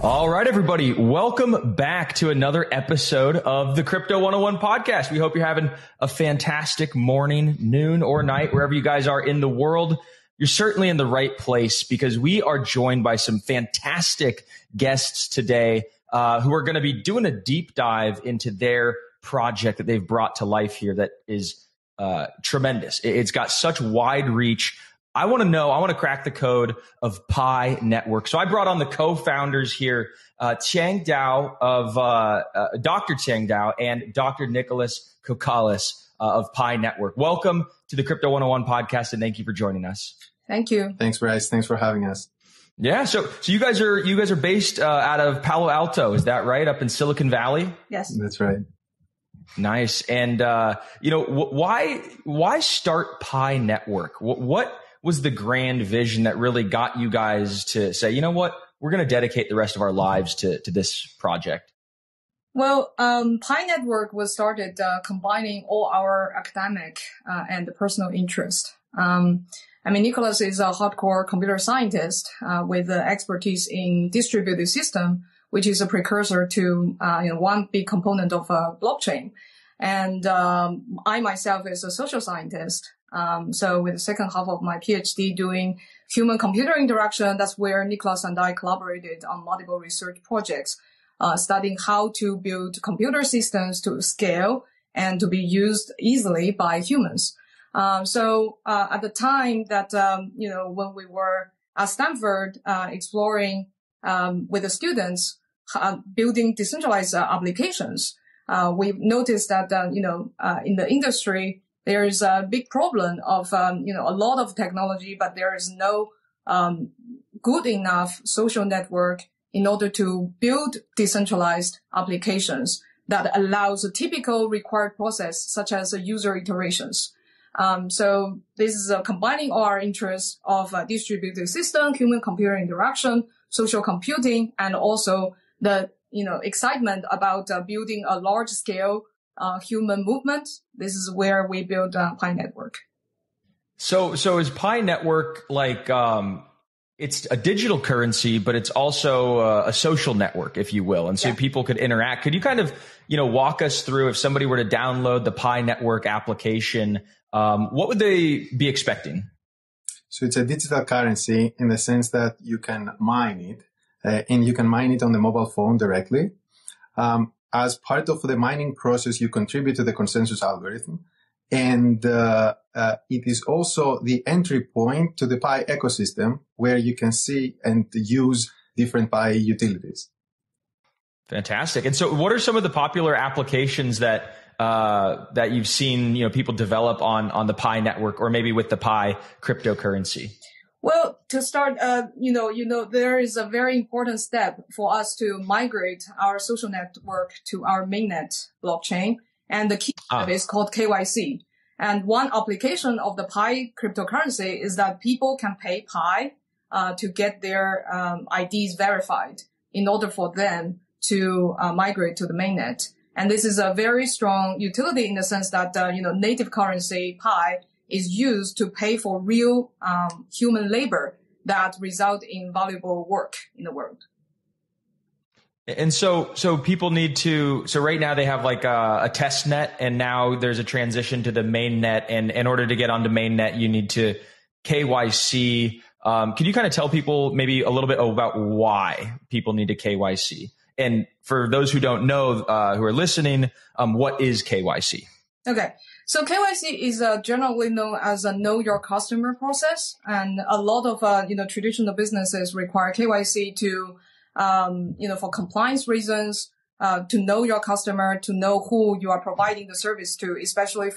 All right, everybody. Welcome back to another episode of the Crypto 101 podcast. We hope you're having a fantastic morning, noon, or night, wherever you guys are in the world. You're certainly in the right place because we are joined by some fantastic guests today who are going to be doing a deep dive into their project that they've brought to life here that is tremendous. It's got such wide reach. I want to crack the code of Pi Network. So I brought on the co-founders here, Chang Dao of Dr. Chang Dao and Dr. Nicholas Kokalis of Pi Network. Welcome to the Crypto 101 podcast, and thank you for joining us. Thank you. Thanks, Bryce. Thanks for having us. Yeah. So you guys are based out of Palo Alto, is that right? Up in Silicon Valley? Yes, that's right. Nice. And why start Pi Network? What was the grand vision that really got you guys to say, you know what, we're going to dedicate the rest of our lives to this project? Well, Pi Network was started combining all our academic and personal interest. Nicholas is a hardcore computer scientist with expertise in distributed system, which is a precursor to one big component of blockchain. And I myself is a social scientist. So with the second half of my PhD doing human-computer interaction, that's where Nicholas and I collaborated on multiple research projects, studying how to build computer systems to scale and to be used easily by humans. So at the time that, when we were at Stanford exploring with the students, building decentralized applications, we noticed that, in the industry, there is a big problem of, a lot of technology, but there is no good enough social network in order to build decentralized applications that allows a typical required process, such as user iterations. So this is combining our interests of distributed system, human-computer interaction, social computing, and also the, excitement about building a large-scale human movement. This is where we build Pi Network. So is Pi Network like it's a digital currency, but it's also a social network, if you will, and so people could interact. Could you kind of walk us through, if somebody were to download the Pi Network application, what would they be expecting? So it's a digital currency in the sense that you can mine it, and you can mine it on the mobile phone directly. As part of the mining process, you contribute to the consensus algorithm. And it is also the entry point to the Pi ecosystem where you can see and use different Pi utilities. Fantastic. And so what are some of the popular applications that you've seen people develop on the Pi Network or maybe with the Pi cryptocurrency? Well, to start, there is a very important step for us to migrate our social network to our mainnet blockchain. And the key step is called KYC. And one application of the Pi cryptocurrency is that people can pay Pi to get their IDs verified in order for them to migrate to the mainnet. And this is a very strong utility in the sense that, native currency Pi is used to pay for real human labor that result in valuable work in the world. And so people need to, so right now they have like a test net, and now there's a transition to the main net. And in order to get onto main net, you need to KYC. Can you kind of tell people maybe a little bit about why people need to KYC? And for those who don't know, who are listening, what is KYC? Okay. So KYC is generally known as a know your customer process. And a lot of, traditional businesses require KYC to, for compliance reasons, to know your customer, to know who you are providing the service to, especially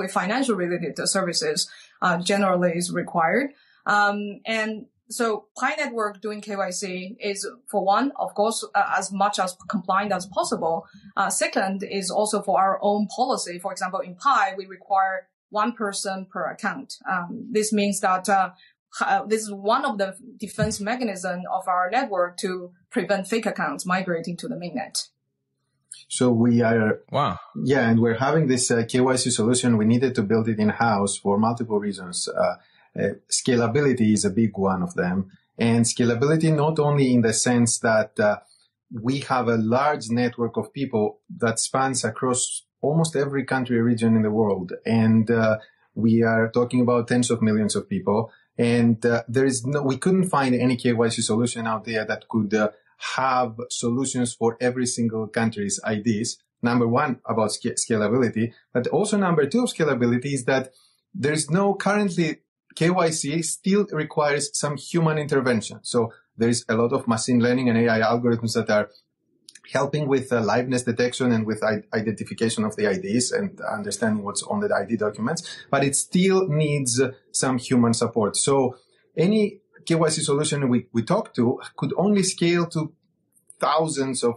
financial related services, generally is required. And so Pi Network doing KYC is, for one, of course, as much as compliant as possible. Second is also for our own policy. For example, in Pi, we require one person per account. This means that this is one of the defense mechanisms of our network to prevent fake accounts migrating to the mainnet. So we are, and we're having this KYC solution. We needed to build it in-house for multiple reasons. Scalability is a big one of them. And scalability not only in the sense that we have a large network of people that spans across almost every country or region in the world. And we are talking about tens of millions of people. And we couldn't find any KYC solution out there that could have solutions for every single country's IDs. Number one, about scalability. But also number two of scalability is that there is no currently KYC still requires some human intervention. So there is a lot of machine learning and AI algorithms that are helping with liveness detection and with identification of the IDs and understanding what's on the ID documents, but it still needs some human support. So any KYC solution we talk to could only scale to thousands of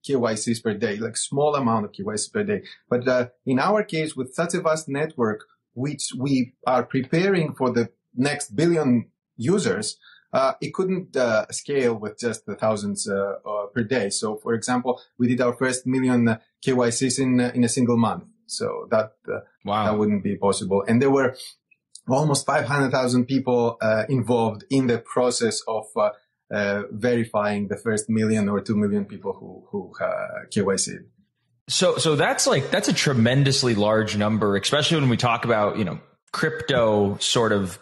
KYCs per day, like small amount of KYCs per day. But in our case, with such a vast network, which we are preparing for the next billion users, it couldn't scale with just the thousands per day. So, for example, we did our first million KYCs in a single month. So that wouldn't be possible. And there were almost 500,000 people involved in the process of verifying the first million or 2 million people who KYC'd. So that's a tremendously large number, especially when we talk about, crypto sort of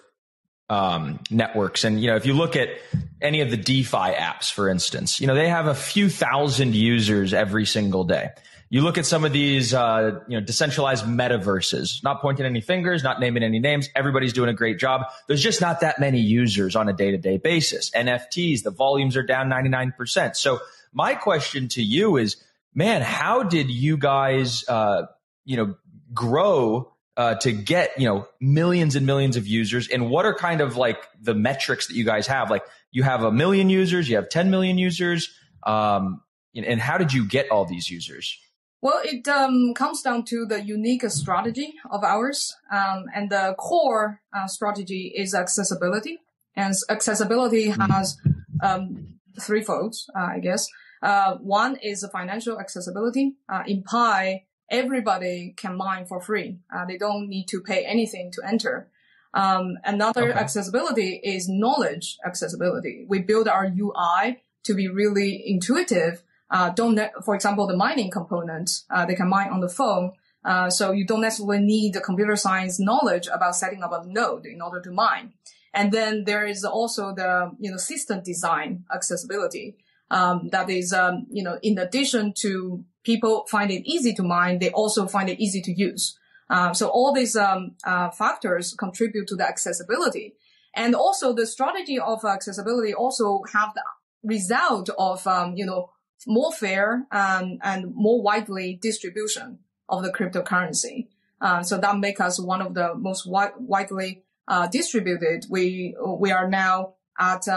networks. And, if you look at any of the DeFi apps, for instance, they have a few thousand users every single day. You look at some of these, decentralized metaverses, not pointing any fingers, not naming any names. Everybody's doing a great job. There's just not that many users on a day-to-day basis. NFTs, the volumes are down 99%. So my question to you is, man, how did you guys, grow to get, millions and millions of users? And what are kind of like the metrics that you guys have? Like you have 1 million users, you have 10 million users. And how did you get all these users? Well, it comes down to the unique strategy of ours. And the core strategy is accessibility. And accessibility has threefold, I guess. One is financial accessibility. In Pi, everybody can mine for free. They don't need to pay anything to enter. Another accessibility is knowledge accessibility. We build our UI to be really intuitive. For example, the mining component, they can mine on the phone. So you don't necessarily need the computer science knowledge about setting up a node in order to mine. And then there is also the, system design accessibility. That is, in addition to people find it easy to mine, they also find it easy to use. So all these factors contribute to the accessibility. And also the strategy of accessibility also have the result of, more fair and more widely distribution of the cryptocurrency. So that makes us one of the most widely distributed. We are now at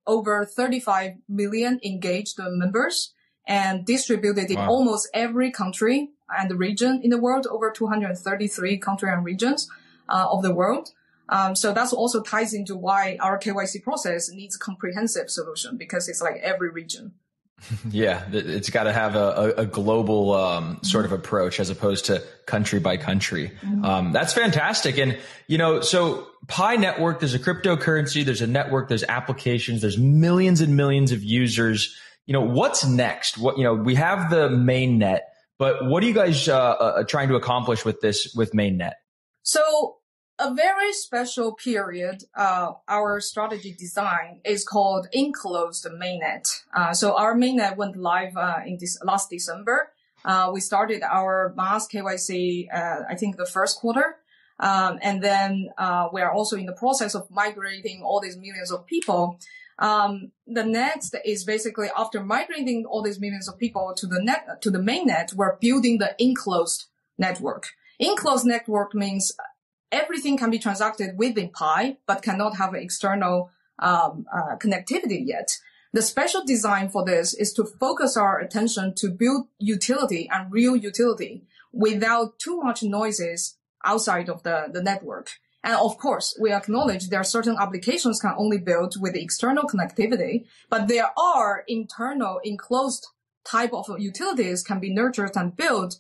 over 35 million engaged members and distributed in almost every country and region in the world, over 233 countries and regions of the world. So that's also ties into why our KYC process needs a comprehensive solution, because it's like every region. Yeah, it's got to have a global sort of approach as opposed to country by country. That's fantastic. And, so Pi Network, there's a cryptocurrency, there's a network, there's applications, there's millions and millions of users. What's next? We have the mainnet, but what are you guys trying to accomplish with mainnet? So a very special period, our strategy design is called enclosed mainnet. So our mainnet went live in last December. We started our mass KYC, I think the first quarter. And then we are also in the process of migrating all these millions of people. The next is basically after migrating all these millions of people to the mainnet, we're building the enclosed network. Enclosed network means everything can be transacted within Pi, but cannot have external connectivity yet. The special design for this is to focus our attention to build utility and real utility without too much noises outside of the network. And of course, we acknowledge there are certain applications can only build with external connectivity, but there are internal enclosed type of utilities can be nurtured and built.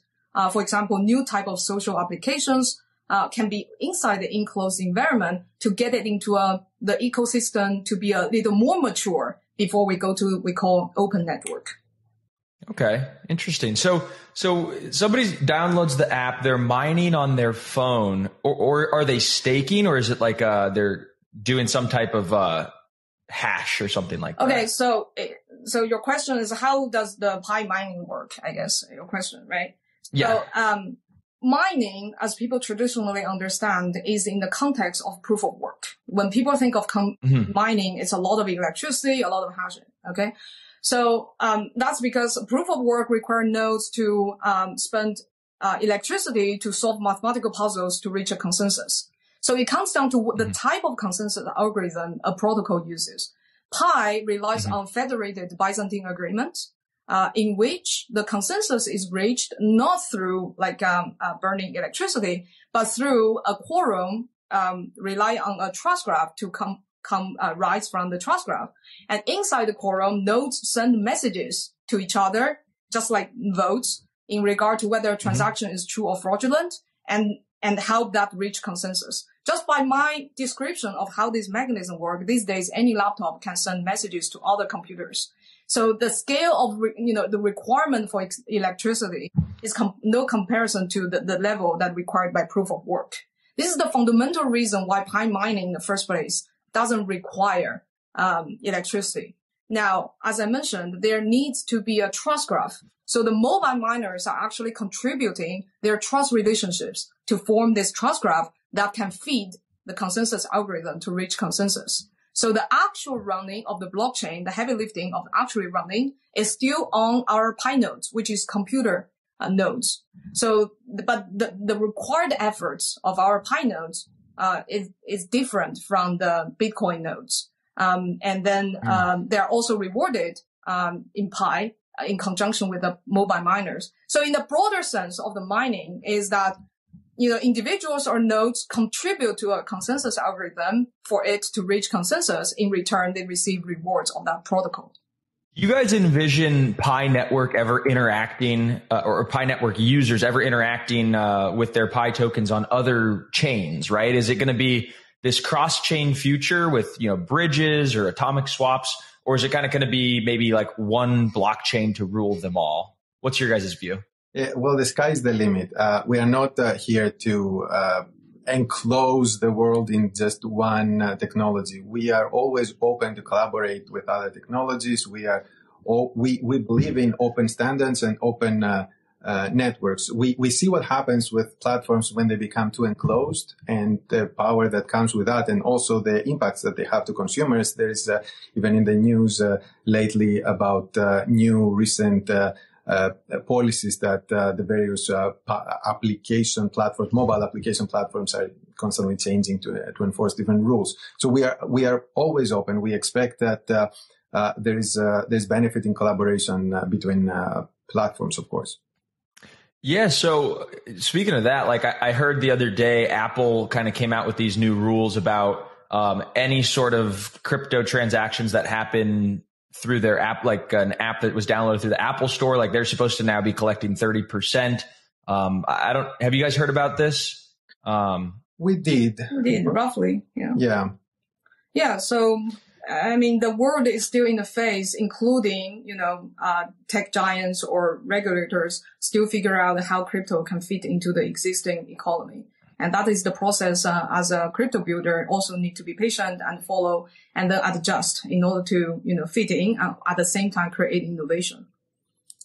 For example, new type of social applications, can be inside the enclosed environment to get it into the ecosystem to be a little more mature before we go to we call open network. Okay, interesting. So somebody downloads the app, they're mining on their phone, or are they staking, or is it like they're doing some type of hash or something like that? Okay, so your question is, how does the Pi mining work? I guess your question, right? Yeah. So mining, as people traditionally understand, is in the context of proof of work. When people think of mining, it's a lot of electricity, a lot of hashing. Okay. So, that's because proof of work require nodes to, spend, electricity to solve mathematical puzzles to reach a consensus. So it comes down to the type of consensus algorithm a protocol uses. Pi relies on federated Byzantine agreement, in which the consensus is reached not through burning electricity, but through a quorum, rely on a trust graph to rise from the trust graph. And inside the quorum, nodes send messages to each other, just like votes, in regard to whether a transaction is true or fraudulent, and help that reach consensus. Just by my description of how this mechanism works, these days any laptop can send messages to other computers. So the scale of the requirement for electricity is no comparison to the level that required by proof of work. This is the fundamental reason why Pi mining in the first place doesn't require electricity. Now, as I mentioned, there needs to be a trust graph. So the mobile miners are actually contributing their trust relationships to form this trust graph that can feed the consensus algorithm to reach consensus. So the actual running of the blockchain, the heavy lifting of actually running, is still on our Pi nodes, which is computer nodes. So, but the required efforts of our Pi nodes is different from the Bitcoin nodes. And then they're also rewarded in Pi in conjunction with the mobile miners. So in the broader sense of the mining is that individuals or nodes contribute to a consensus algorithm for it to reach consensus. In return, they receive rewards of that protocol. You guys envision Pi Network ever interacting, or Pi Network users ever interacting with their Pi tokens on other chains, right? Is it going to be this cross-chain future with, bridges or atomic swaps, or is it kind of going to be maybe like one blockchain to rule them all? What's your guys' view? Yeah, well, the sky is the limit. We are not here to enclose the world in just one technology. We are always open to collaborate with other technologies. We believe in open standards and open networks. We see what happens with platforms when they become too enclosed, and the power that comes with that, and also the impacts that they have to consumers. There is even in the news lately about new recent policies that the various application platforms, mobile application platforms, are constantly changing to enforce different rules. So we are always open. We expect that there's benefit in collaboration between platforms, of course. Yeah. So speaking of that, like I heard the other day, Apple kind of came out with these new rules about any sort of crypto transactions that happen through their app, like an app that was downloaded through the Apple Store. Like they're supposed to now be collecting 30%. Have you guys heard about this? We did roughly. Yeah. Yeah. Yeah. So, I mean, the world is still in a phase, including, tech giants or regulators still figure out how crypto can fit into the existing economy. And that is the process as a crypto builder also need to be patient and follow and then adjust in order to, fit in at the same time create innovation.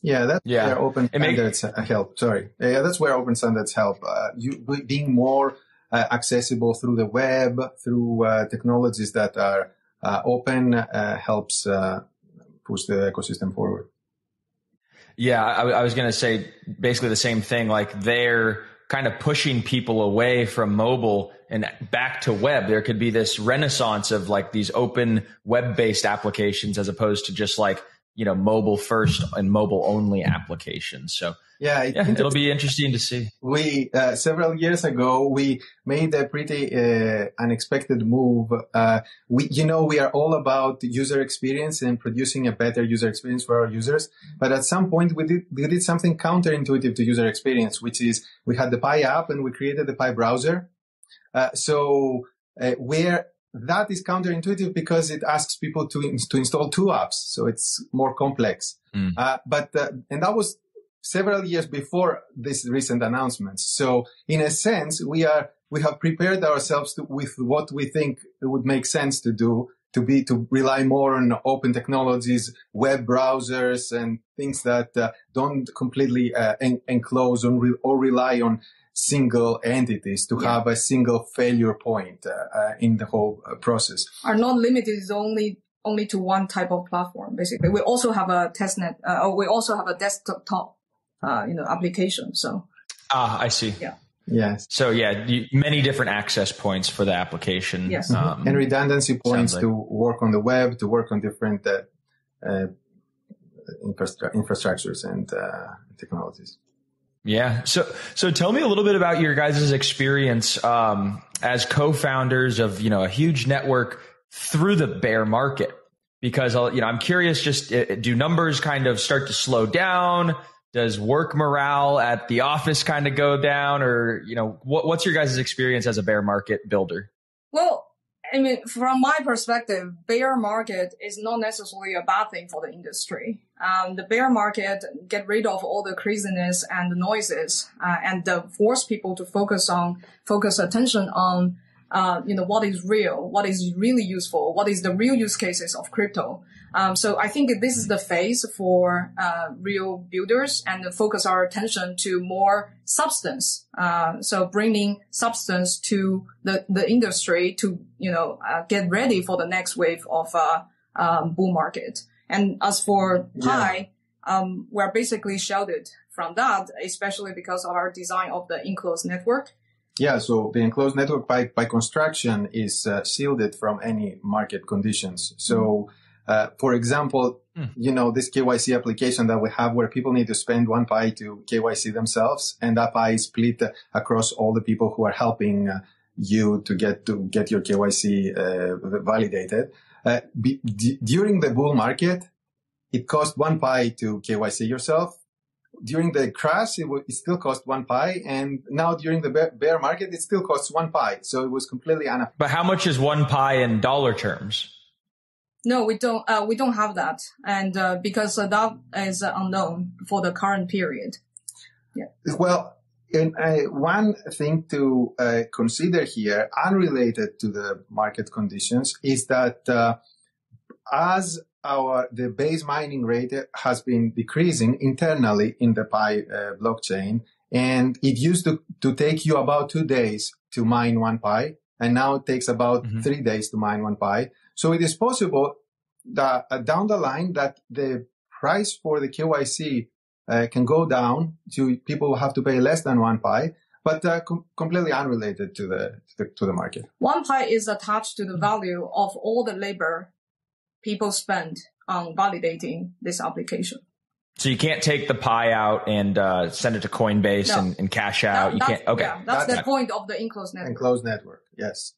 Yeah, that's where open standards help. Yeah, that's where open standards help. Being more accessible through the web, through technologies that are open helps push the ecosystem forward. Yeah, I was going to say basically the same thing. Like they're kind of pushing people away from mobile and back to web. There could be this renaissance of like these open web-based applications as opposed to just like, mobile first and mobile only applications. So Yeah, it'll be interesting to see. We, several years ago, we made a pretty unexpected move. We are all about user experience and producing a better user experience for our users. But at some point, we did something counterintuitive to user experience, which is we had the Pi app and we created the Pi browser. Where that is counterintuitive because it asks people to install two apps. So it's more complex. And that was several years before this recent announcements. So in a sense, we have prepared ourselves with what we think it would make sense to do, to rely more on open technologies, web browsers, and things that don't completely enclose or rely on single entities to have a single failure point in the whole process. Are not limited only to one type of platform. Basically, we also have a testnet. We also have a desktop, application. So. I see. Yeah. Yes. So many different access points for the application. Yes. And redundancy points to work on the web, to work on different infrastructures and technologies. Yeah. So tell me a little bit about your guys' experience as co-founders of, a huge network through the bear market, because, I'm curious, just do numbers kind of start to slow down? Does work morale at the office kind of go down, or, what's your guys' experience as a bear market builder? Well, I mean, from my perspective, bear market is not necessarily a bad thing for the industry. The bear market get rid of all the craziness and the noises, and force people to focus attention on, what is real, what is really useful, what is the real use cases of crypto. So I think this is the phase for real builders, and focus our attention to more substance. So bringing substance to the industry to get ready for the next wave of bull market. And as for Pi, we're basically shielded from that, especially because of our design of the enclosed network. Yeah, so the enclosed network by construction is shielded from any market conditions. So, for example, this KYC application that we have where people need to spend 1 Pi to KYC themselves, and that Pi is split across all the people who are helping you to get your KYC validated. During the bull market, it cost 1 Pi to KYC yourself. During the crash, it still cost 1 Pi, and now during the bear market, it still costs 1 Pi. So it was completely unaffected. But how much is 1 Pi in dollar terms? No, we don't have that. And, because that is unknown for the current period. Yeah. Well, and one thing to consider here, unrelated to the market conditions, is that as the base mining rate has been decreasing internally in the Pi blockchain, and it used to take you about 2 days to mine 1 Pi, and now it takes about 3 days to mine 1 Pi. So it is possible that down the line that the price for the KYC can go down to people who have to pay less than 1 Pi, but completely unrelated to the market. 1 Pi is attached to the value of all the labor people spend on validating this application. So you can't take the Pi out and send it to Coinbase and cash out. You can't. Okay, yeah, that's the point of the enclosed network. Enclosed network, yes.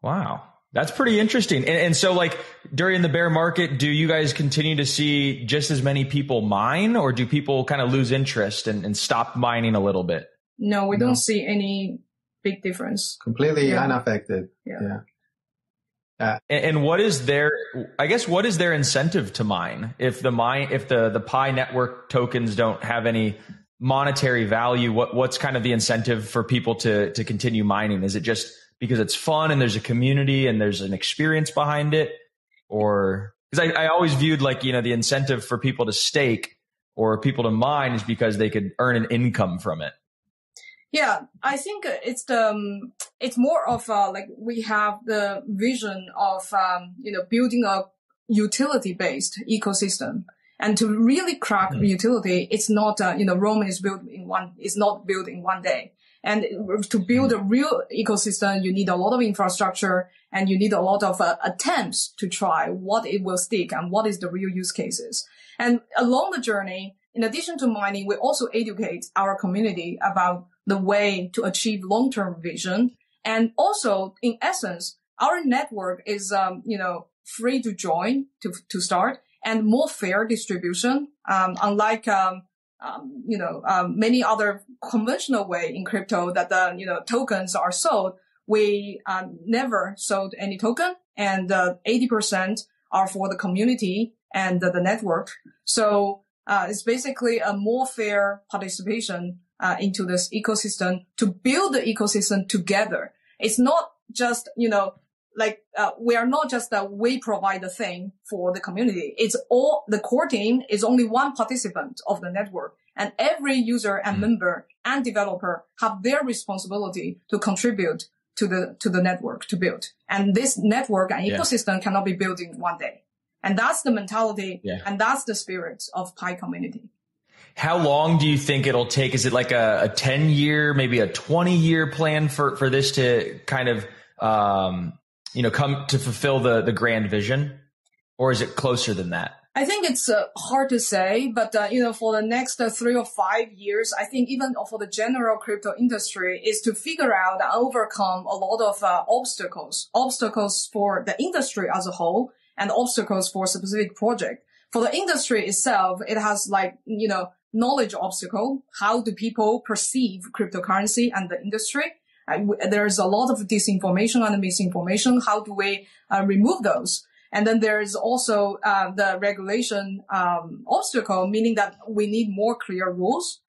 Wow, that's pretty interesting. And so, like, during the bear market, do you guys continue to see just as many people mine, or do people kind of lose interest and stop mining a little bit? No, we don't see any big difference. Completely unaffected. Yeah. And what is their incentive to mine? If the Pi network tokens don't have any monetary value, what's kind of the incentive for people to continue mining? Is it just because it's fun and there's a community and there's an experience behind it? Or, because I always viewed the incentive for people to stake or people to mine is because they could earn an income from it. Yeah, I think it's more of we have the vision of building a utility-based ecosystem, and to really crack utility, it's not Rome is not built in 1 day, and to build a real ecosystem, you need a lot of infrastructure and you need a lot of attempts to try what it will stick and what is the real use cases. And along the journey, in addition to mining, we also educate our community about the way to achieve long-term vision. And also, in essence, our network is, free to join, to start, and more fair distribution. Unlike, many other conventional way in crypto that, tokens are sold, we never sold any token, and 80% are for the community and the network. So it's basically a more fair participation into this ecosystem to build the ecosystem together. It's not just, we are not just that we provide the thing for the community. It's all, the core team is only one participant of the network, and every user and member and developer have their responsibility to contribute to the network to build. And this network and ecosystem cannot be built in one day. And that's the mentality and that's the spirit of Pi community. How long do you think it'll take? Is it like a 10-year, maybe a 20-year plan for this to kind of, come to fulfill the grand vision? Or is it closer than that? I think it's hard to say, but, for the next 3 or 5 years, I think even for the general crypto industry is to figure out and overcome a lot of obstacles for the industry as a whole and obstacles for a specific project. For the industry itself, it has knowledge obstacle. How do people perceive cryptocurrency and the industry? There's a lot of disinformation and misinformation. How do we remove those? And then there is also the regulation obstacle, meaning that we need more clear rules.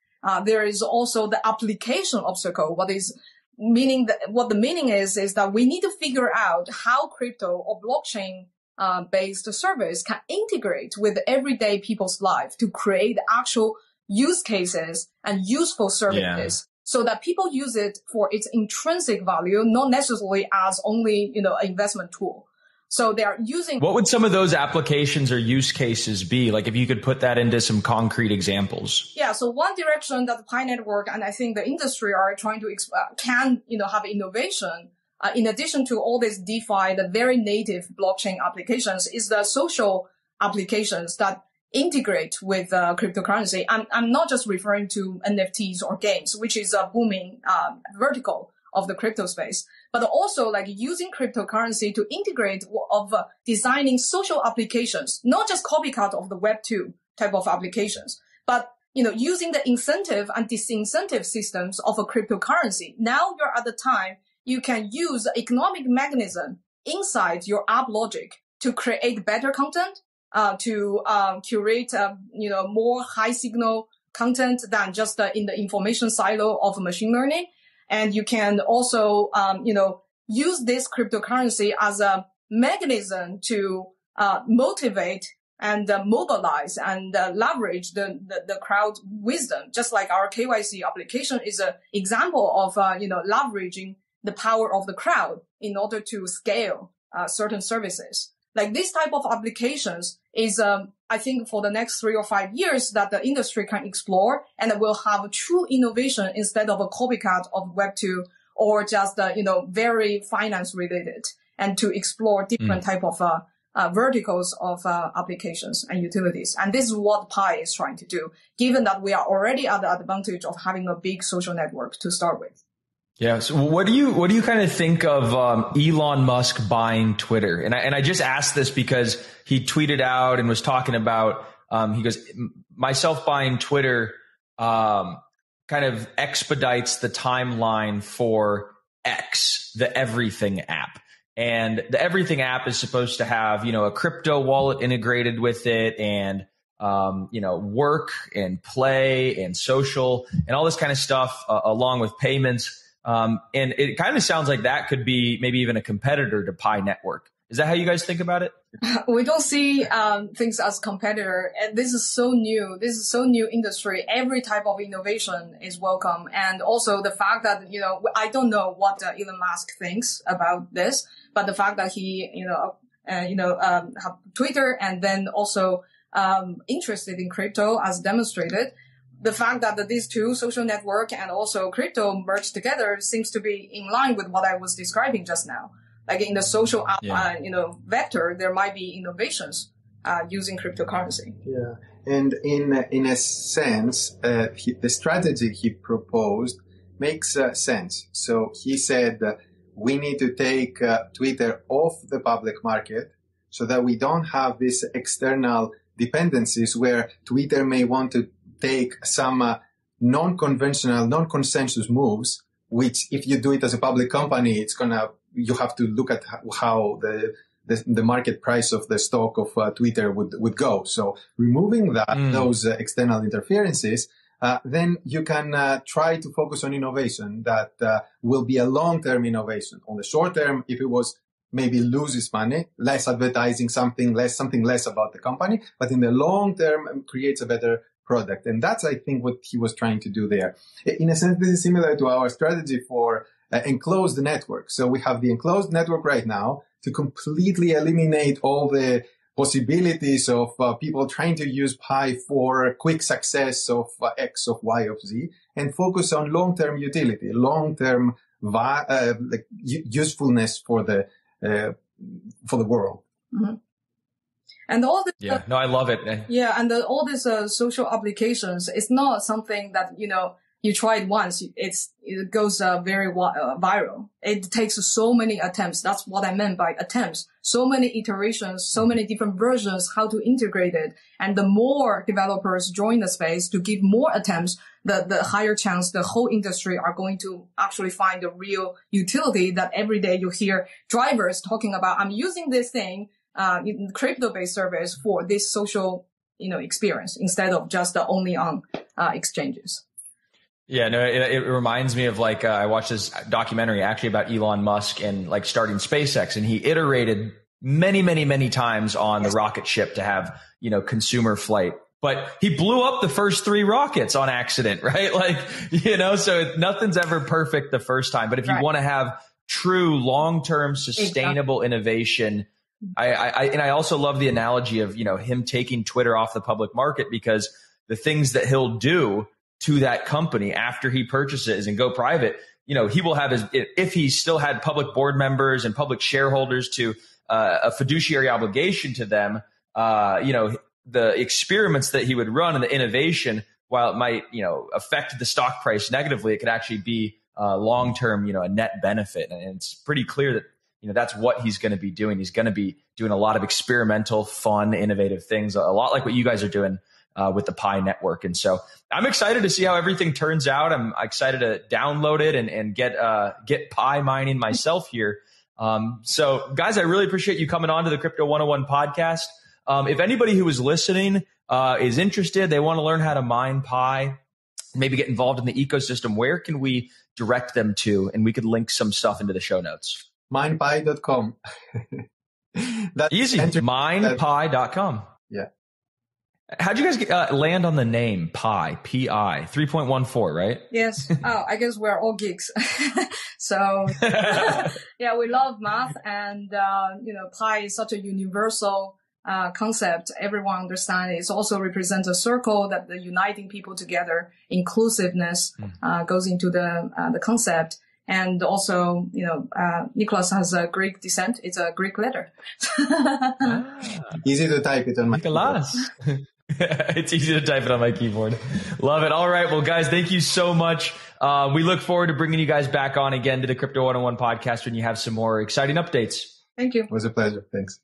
There is also the application obstacle. What the meaning is that we need to figure out how crypto or blockchain based service can integrate with everyday people's life to create actual use cases and useful services. So that people use it for its intrinsic value, not necessarily as only, an investment tool. So they are using. What would some of those applications or use cases be? Like if you could put that into some concrete examples. Yeah. So one direction that the Pi Network and I think the industry are trying to have innovation, in addition to all this DeFi, the very native blockchain applications, is the social applications that integrate with cryptocurrency. I'm not just referring to NFTs or games, which is a booming vertical of the crypto space, but also like using cryptocurrency to integrate of designing social applications, not just copycat of the Web2 type of applications, but using the incentive and disincentive systems of a cryptocurrency. Now you're at the time you can use the economic mechanism inside your app logic to create better content, to curate more high signal content than just in the information silo of machine learning. And you can also, use this cryptocurrency as a mechanism to motivate and mobilize and leverage the crowd wisdom. Just like our KYC application is an example of, leveraging the power of the crowd in order to scale certain services. Like this type of applications is, I think for the next 3 or 5 years that the industry can explore and will have true innovation instead of a copycat of Web2 or just, very finance related, and to explore different type of, verticals of, applications and utilities. And this is what Pi is trying to do, given that we are already at the advantage of having a big social network to start with. Yeah. So what do you kind of think of Elon Musk buying Twitter? And I just asked this because he tweeted out and was talking about, he goes, myself buying Twitter kind of expedites the timeline for X, the Everything app. And the Everything app is supposed to have, a crypto wallet integrated with it and, work and play and social and all this kind of stuff along with payments. And it kind of sounds like that could be maybe even a competitor to Pi Network. Is that how you guys think about it? We don't see things as competitor. And this is so new. This is so new industry. Every type of innovation is welcome. And also the fact that, I don't know what Elon Musk thinks about this, but the fact that he, have Twitter and then also interested in crypto as demonstrated. The fact that these two, social network and also crypto, merged together seems to be in line with what I was describing just now. Like in the social, vector, there might be innovations using cryptocurrency. Yeah. And in a sense, the strategy he proposed makes sense. So he said we need to take Twitter off the public market so that we don't have these external dependencies where Twitter may want to take some non-conventional, non-consensus moves, which if you do it as a public company, you have to look at how the market price of the stock of Twitter would go. So removing those external interferences, then you can try to focus on innovation that will be a long-term innovation. On the short term, if it was maybe loses money, less advertising, something less about the company, but in the long term creates a better product. And that's, I think, what he was trying to do there. In a sense, this is similar to our strategy for enclosed network. So we have the enclosed network right now to completely eliminate all the possibilities of people trying to use Pi for quick success of X, of Y, of Z, and focus on long-term utility, long-term usefulness for the world. Mm-hmm. And all this, yeah, no, I love it. Yeah, and all these social applications, it's not something that you try it once, it goes very viral. It takes so many attempts. That's what I meant by attempts. So many iterations, so many different versions, how to integrate it. And the more developers join the space to give more attempts, the higher chance the whole industry are going to actually find the real utility that every day you hear drivers talking about, I'm using this thing, crypto-based service for this social, experience instead of just only on exchanges. Yeah, no, it reminds me of I watched this documentary actually about Elon Musk and starting SpaceX, and he iterated many times on the rocket ship to have, consumer flight. But he blew up the first 3 rockets on accident, right? So nothing's ever perfect the first time. But if you want to have true long-term sustainable innovation, I also love the analogy of, him taking Twitter off the public market, because the things that he'll do to that company after he purchases and go private, he will have if he still had public board members and public shareholders to a fiduciary obligation to them, the experiments that he would run and the innovation, while it might, affect the stock price negatively, it could actually be long-term, a net benefit. And it's pretty clear that, that's what he's going to be doing. He's going to be doing a lot of experimental, fun, innovative things, a lot like what you guys are doing with the Pi network. And so I'm excited to see how everything turns out. I'm excited to download it and get Pi mining myself here. So guys, I really appreciate you coming on to the Crypto 101 podcast. If anybody who is listening is interested, they want to learn how to mine Pi, maybe get involved in the ecosystem, where can we direct them to? And we could link some stuff into the show notes. Minepi.com. Easy. Minepi.com. Yeah. How'd you guys land on the name Pi? P-I 3.14, right? Yes. Oh, I guess we're all geeks. So yeah, we love math, and Pi is such a universal concept. Everyone understands. It also represents a circle that the uniting people together. Inclusiveness goes into the concept. And also, Nicholas has a Greek descent. It's a Greek letter. Easy to type it on my keyboard. It's easy to type it on my keyboard. Love it. All right. Well, guys, thank you so much. We look forward to bringing you guys back on again to the Crypto 101 podcast when you have some more exciting updates. Thank you. It was a pleasure. Thanks.